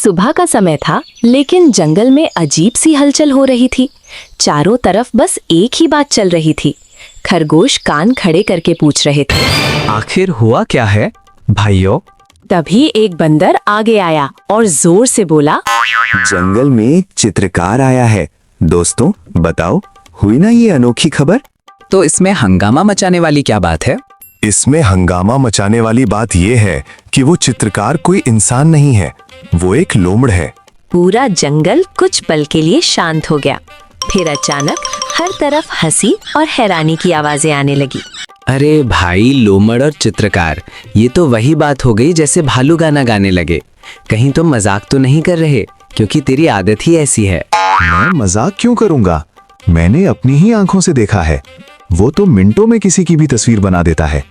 सुबह का समय था, लेकिन जंगल में अजीब सी हलचल हो रही थी। चारों तरफ बस एक ही बात चल रही थी। खरगोश कान खड़े करके पूछ रहे थे, आखिर हुआ क्या है भाइयों? तभी एक बंदर आगे आया और जोर से बोला, जंगल में चित्रकार आया है। दोस्तों बताओ, हुई ना ये अनोखी खबर? तो इसमें हंगामा मचाने वाली क्या बात है? इसमें हंगामा मचाने वाली बात यह है कि वो चित्रकार कोई इंसान नहीं है, वो एक लोमड़ है। पूरा जंगल कुछ पल के लिए शांत हो गया। फिर अचानक हर तरफ हंसी और हैरानी की आवाजें आने लगी। अरे भाई, लोमड़ और चित्रकार, ये तो वही बात हो गई जैसे भालू गाना गाने लगे। कहीं तुम मजाक तो नहीं कर रहे? क्योंकि तेरी आदत ही ऐसी है। मैं मजाक क्यों करूंगा? मैंने अपनी ही आंखों से देखा है। वो तो मिनटों में किसी की भी तस्वीर बना देता है।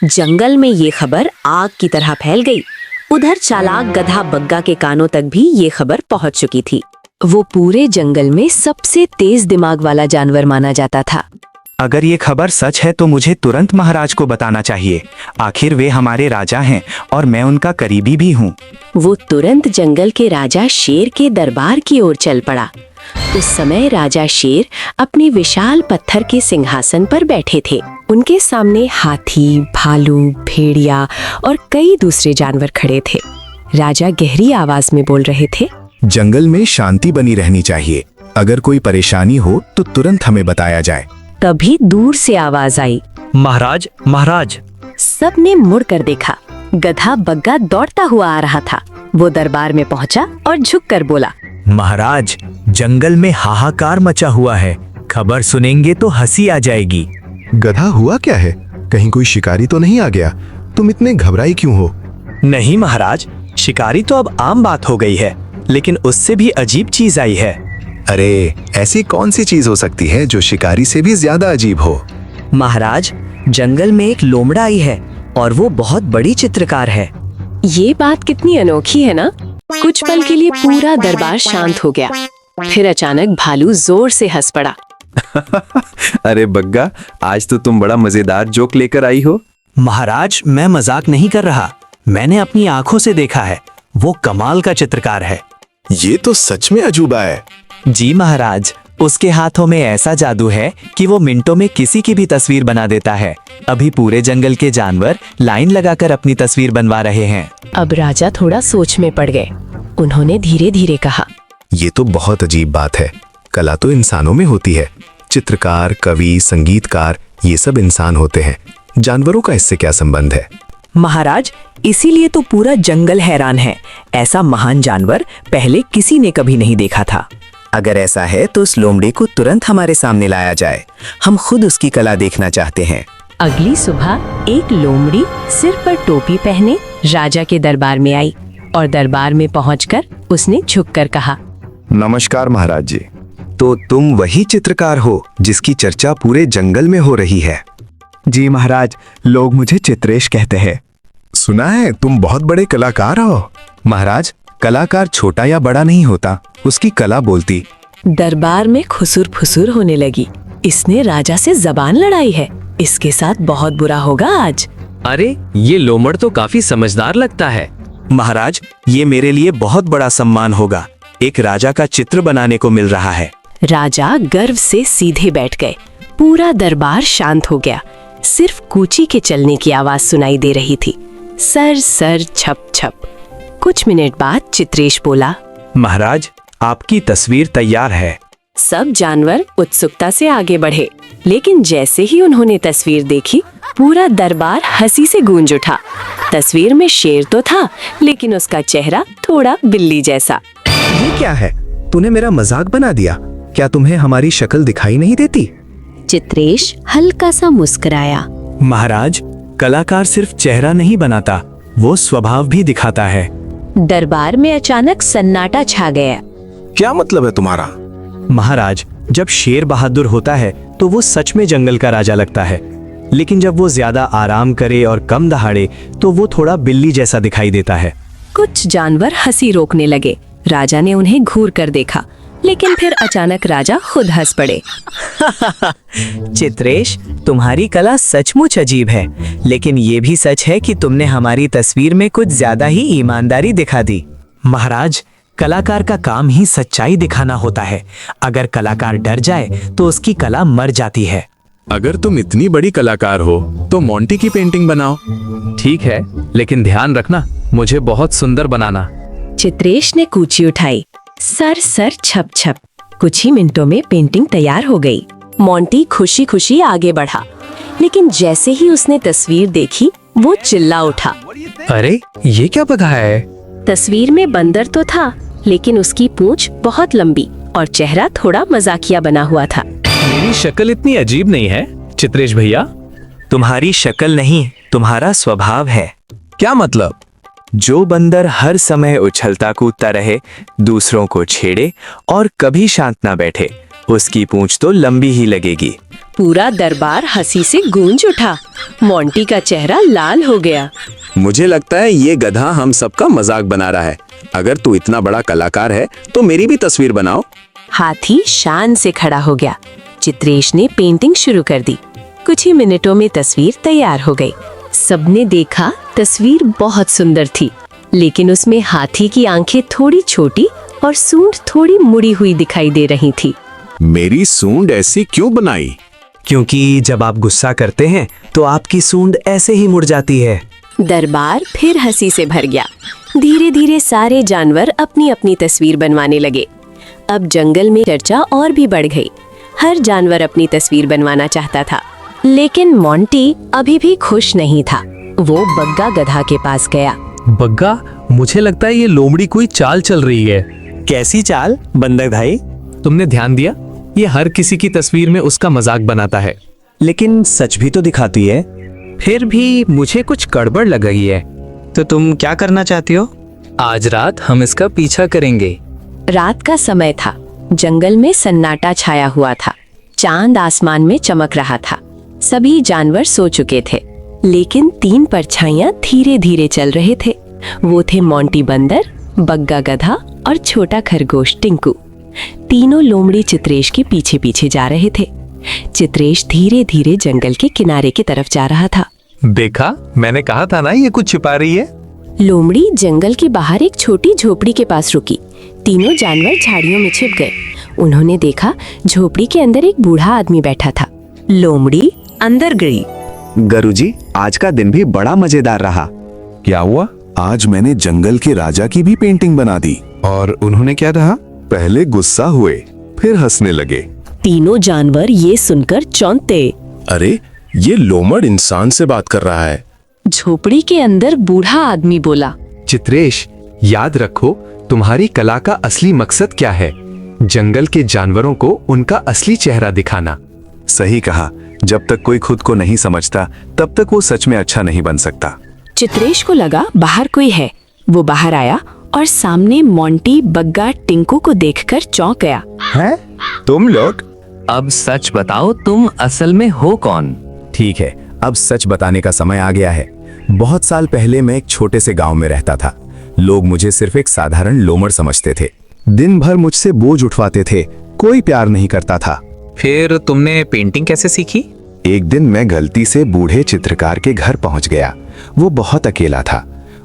जंगल में ये खबर आग की तरह फैल गई। उधर चालाक गधा बग्गा के कानों तक भी ये खबर पहुंच चुकी थी। वो पूरे जंगल में सबसे तेज दिमाग वाला जानवर माना जाता था। अगर ये खबर सच है तो मुझे तुरंत महाराज को बताना चाहिए। आखिर वे हमारे राजा हैं और मैं उनका करीबी भी हूँ। वो तुरंत जंगल के राजा शेर के दरबार की ओर चल पड़ा। उस समय राजा शेर अपने विशाल पत्थर के सिंहासन पर बैठे थे। उनके सामने हाथी, भालू, भेड़िया और कई दूसरे जानवर खड़े थे। राजा गहरी आवाज में बोल रहे थे, जंगल में शांति बनी रहनी चाहिए। अगर कोई परेशानी हो तो तुरंत हमें बताया जाए। तभी दूर से आवाज आई, महाराज, महाराज। सबने मुड़कर देखा। गधा बग्गा दौड़ता हुआ आ रहा था। वो दरबार में पहुंचा और झुककर बोला, महाराज, जंगल में हाहाकार मचा हुआ है। खबर सुनेंगे तो हंसी आ जाएगी। गधा, हुआ क्या है? कहीं कोई शिकारी तो नहीं आ गया? तुम इतने घबराए क्यों हो? नहीं महाराज, शिकारी तो अब आम बात हो गई है, लेकिन उससे भी अजीब चीज आई है। अरे, ऐसी कौन सी चीज हो सकती है जो शिकारी से भी ज्यादा अजीब हो? महाराज, जंगल में एक लोमड़ा आई है और वो बहुत बड़ी चित्रकार है। ये बात कितनी अनोखी है ना? कुछ पल के लिए पूरा दरबार शांत हो गया। फिर अचानक भालू जोर से हंस पड़ा। अरे बग्गा, आज तो तुम बड़ा मजेदार जोक लेकर आई हो। महाराज, मैं मजाक नहीं कर रहा। मैंने अपनी आंखों से देखा है। वो कमाल का चित्रकार है। ये तो सच में अजूबा है। जी महाराज, उसके हाथों में ऐसा जादू है कि वो मिनटों में किसी की भी तस्वीर बना देता है। अभी पूरे जंगल के जानवर लाइन लगाकर अपनी तस्वीर बनवा रहे हैं। अब राजा थोड़ा सोच में पड़ गए। उन्होंने धीरे धीरे कहा, ये तो बहुत अजीब बात है। कला तो इंसानों में होती है। चित्रकार, कवि, संगीतकार, ये सब इंसान होते हैं। जानवरों का इससे क्या संबंध है? महाराज, इसीलिए तो पूरा जंगल हैरान है। ऐसा महान जानवर पहले किसी ने कभी नहीं देखा था। अगर ऐसा है तो उस लोमड़े को तुरंत हमारे सामने लाया जाए। हम खुद उसकी कला देखना चाहते हैं। अगली सुबह एक लोमड़ी सिर पर टोपी पहने राजा के दरबार में आई और दरबार में पहुंचकर उसने झुककर कहा, नमस्कार महाराज जी। तो तुम वही चित्रकार हो जिसकी चर्चा पूरे जंगल में हो रही है? जी महाराज, लोग मुझे चित्रेश कहते हैं। सुना है तुम बहुत बड़े कलाकार हो। महाराज, कलाकार छोटा या बड़ा नहीं होता, उसकी कला बोलती। दरबार में खुसुर फुसुर होने लगी। इसने राजा से जबान लड़ाई है। इसके साथ बहुत बुरा होगा आज। अरे, ये लोमड़ तो काफी समझदार लगता है। महाराज, ये मेरे लिए बहुत बड़ा सम्मान होगा। एक राजा का चित्र बनाने को मिल रहा है। राजा गर्व से सीधे बैठ गए। पूरा दरबार शांत हो गया। सिर्फ कूची के चलने की आवाज सुनाई दे रही थी। सर सर छप छप। कुछ मिनट बाद चित्रेश बोला, महाराज, आपकी तस्वीर तैयार है। सब जानवर उत्सुकता से आगे बढ़े, लेकिन जैसे ही उन्होंने तस्वीर देखी, पूरा दरबार हंसी से गूंज उठा। तस्वीर में शेर तो था, लेकिन उसका चेहरा थोड़ा बिल्ली जैसा। ये क्या है? तूने मेरा मजाक बना दिया। क्या तुम्हें हमारी शक्ल दिखाई नहीं देती? चित्रेश हल्का सा मुस्कुराया। महाराज, कलाकार सिर्फ चेहरा नहीं बनाता, वो स्वभाव भी दिखाता है। दरबार में अचानक सन्नाटा छा गया। क्या मतलब है तुम्हारा? महाराज, जब शेर बहादुर होता है तो वो सच में जंगल का राजा लगता है, लेकिन जब वो ज्यादा आराम करे और कम दहाड़े तो वो थोड़ा बिल्ली जैसा दिखाई देता है। कुछ जानवर हंसी रोकने लगे। राजा ने उन्हें घूर कर देखा, लेकिन फिर अचानक राजा खुद हंस पड़े। चित्रेश, तुम्हारी कला सचमुच अजीब है, लेकिन ये भी सच है कि तुमने हमारी तस्वीर में कुछ ज्यादा ही ईमानदारी दिखा दी। महाराज, कलाकार का काम ही सच्चाई दिखाना होता है। अगर कलाकार डर जाए तो उसकी कला मर जाती है। अगर तुम इतनी बड़ी कलाकार हो तो मोंटी की पेंटिंग बनाओ। ठीक है, लेकिन ध्यान रखना, मुझे बहुत सुंदर बनाना। चित्रेश ने कूची उठाई। सर सर छप छप। कुछ ही मिनटों में पेंटिंग तैयार हो गई। मोंटी खुशी खुशी आगे बढ़ा, लेकिन जैसे ही उसने तस्वीर देखी वो चिल्ला उठा। अरे ये क्या बगाया है? तस्वीर में बंदर तो था, लेकिन उसकी पूंछ बहुत लंबी और चेहरा थोड़ा मजाकिया बना हुआ था। मेरी शक्ल इतनी अजीब नहीं है चित्रेश भैया। तुम्हारी शक्ल नहीं, तुम्हारा स्वभाव है। क्या मतलब? जो बंदर हर समय उछलता कूदता रहे, दूसरों को छेड़े और कभी शांत ना बैठे, उसकी पूंछ तो लंबी ही लगेगी। पूरा दरबार हंसी से गूंज उठा। मोंटी का चेहरा लाल हो गया। मुझे लगता है ये गधा हम सबका मजाक बना रहा है। अगर तू इतना बड़ा कलाकार है तो मेरी भी तस्वीर बनाओ। हाथी शान से खड़ा हो गया। चित्रेश ने पेंटिंग शुरू कर दी। कुछ ही मिनटों में तस्वीर तैयार हो गई। सबने देखा, तस्वीर बहुत सुंदर थी, लेकिन उसमें हाथी की आंखें थोड़ी छोटी और सूंड थोड़ी मुड़ी हुई दिखाई दे रही थी। मेरी सूंड ऐसी क्यों बनाई? क्योंकि जब आप गुस्सा करते हैं तो आपकी सूंड ऐसे ही मुड़ जाती है। दरबार फिर हंसी से भर गया। धीरे धीरे सारे जानवर अपनी अपनी तस्वीर बनवाने लगे। अब जंगल में चर्चा और भी बढ़ गई। हर जानवर अपनी तस्वीर बनवाना चाहता था, लेकिन मोंटी अभी भी खुश नहीं था। वो बग्गा गधा के पास गया। बग्गा, मुझे लगता है ये लोमड़ी कोई चाल चल रही है। कैसी चाल बंदर भाई? तुमने ध्यान दिया? ये हर किसी की तस्वीर में उसका मजाक बनाता है। लेकिन सच भी तो दिखाती है। फिर भी मुझे कुछ गड़बड़ लग रही है। तो तुम क्या करना चाहती हो? आज रात हम इसका पीछा करेंगे। रात का समय था। जंगल में सन्नाटा छाया हुआ था। चांद आसमान में चमक रहा था। सभी जानवर सो चुके थे, लेकिन 3 परछाइयां धीरे धीरे चल रहे थे। वो थे मोंटी बंदर, बग्गा गधा और छोटा खरगोश टिंकू। तीनों लोमड़ी चित्रेश के पीछे पीछे जा रहे थे। चित्रेश धीरे धीरे जंगल के किनारे की तरफ जा रहा था। देखा, मैंने कहा था ना ये कुछ छिपा रही है। लोमड़ी जंगल के बाहर एक छोटी झोपड़ी के पास रुकी। तीनों जानवर झाड़ियों में छिप गए। उन्होंने देखा झोपड़ी के अंदर एक बूढ़ा आदमी बैठा था। लोमड़ी अंदर गई। गुरुजी, आज का दिन भी बड़ा मजेदार रहा। क्या हुआ? आज मैंने जंगल के राजा की भी पेंटिंग बना दी। और उन्होंने क्या कहा? पहले गुस्सा हुए, फिर हंसने लगे। तीनों जानवर ये सुनकर चौंके। अरे, ये लोमड़ इंसान से बात कर रहा है। झोपड़ी के अंदर बूढ़ा आदमी बोला, चित्रेश, याद रखो तुम्हारी कला का असली मकसद क्या है। जंगल के जानवरों को उनका असली चेहरा दिखाना। सही कहा। जब तक कोई खुद को नहीं समझता, तब तक वो सच में अच्छा नहीं बन सकता। चित्रेश को लगा बाहर कोई है। वो बाहर आया और सामने मोंटी, बग्गा, टिंकू को देखकर चौंक गया। हैं? तुम लोग? अब सच बताओ, तुम असल में हो कौन? ठीक है, अब सच बताने का समय आ गया है। बहुत साल पहले मैं एक छोटे से गांव में रहता था। लोग मुझे सिर्फ एक साधारण लोमड़ समझते थे। दिन भर मुझसे बोझ उठवाते थे, कोई प्यार नहीं करता था। फिर तुमने पेंटिंग कैसे सीखी? एक दिन मैं गलती से बूढ़े चित्रकार के घर पहुंच गया। वो बहुत अकेला था।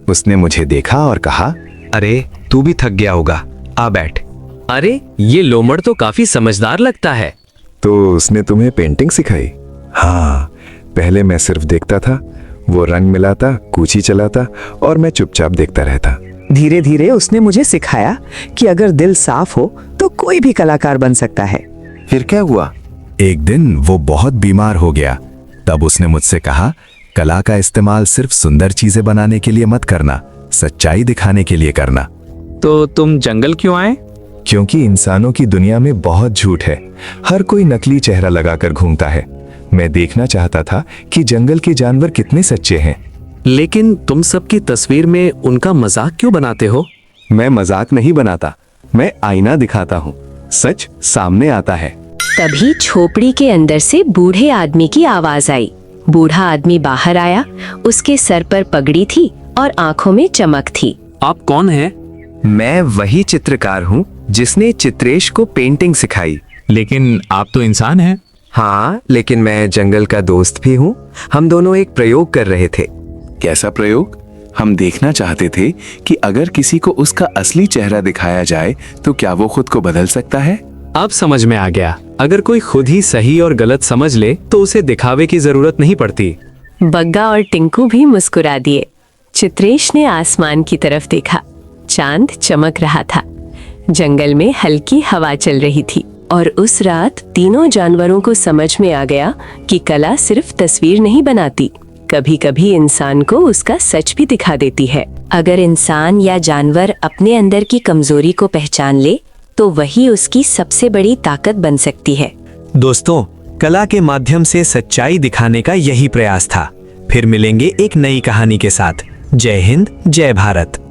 उसने मुझे देखा और कहा, अरे, तू भी थक गया होगा, आ बैठ। अरे, ये लोमड़ तो काफी समझदार लगता है। तो उसने तुम्हें पेंटिंग सिखाई? हाँ, पहले मैं सिर्फ देखता था। वो रंग मिलाता, कूची चलाता और मैं चुपचाप देखता रहता। धीरे धीरे उसने मुझे सिखाया कि अगर दिल साफ हो तो कोई भी कलाकार बन सकता है। फिर क्या हुआ? एक दिन वो बहुत बीमार हो गया। तब उसने मुझसे कहा, कला का इस्तेमाल सिर्फ सुंदर चीजें बनाने के लिए मत करना, सच्चाई दिखाने के लिए करना। तो तुम जंगल क्यों आए? क्योंकि इंसानों की दुनिया में बहुत झूठ है। हर कोई नकली चेहरा लगाकर घूमता है। मैं देखना चाहता था कि जंगल के जानवर कितने सच्चे हैं। लेकिन तुम सबकी तस्वीर में उनका मजाक क्यों बनाते हो? मैं मजाक नहीं बनाता, मैं आईना दिखाता हूँ। सच सामने आता है। तभी झोपड़ी के अंदर से बूढ़े आदमी की आवाज आई। बूढ़ा आदमी बाहर आया। उसके सर पर पगड़ी थी और आंखों में चमक थी। आप कौन हैं? मैं वही चित्रकार हूँ जिसने चित्रेश को पेंटिंग सिखाई। लेकिन आप तो इंसान हैं। हाँ, लेकिन मैं जंगल का दोस्त भी हूँ। हम दोनों एक प्रयोग कर रहे थे। कैसा प्रयोग? हम देखना चाहते थे कि अगर किसी को उसका असली चेहरा दिखाया जाए तो क्या वो खुद को बदल सकता है। अब समझ में आ गया, अगर कोई खुद ही सही और गलत समझ ले तो उसे दिखावे की जरूरत नहीं पड़ती। बग्गा और टिंकू भी मुस्कुरा दिए। चित्रेश ने आसमान की तरफ देखा। चांद चमक रहा था। जंगल में हल्की हवा चल रही थी और उस रात तीनों जानवरों को समझ में आ गया कि कला सिर्फ तस्वीर नहीं बनाती, कभी कभी इंसान को उसका सच भी दिखा देती है। अगर इंसान या जानवर अपने अंदर की कमजोरी को पहचान ले तो वही उसकी सबसे बड़ी ताकत बन सकती है। दोस्तों, कला के माध्यम से सच्चाई दिखाने का यही प्रयास था। फिर मिलेंगे एक नई कहानी के साथ। जय हिंद, जय भारत।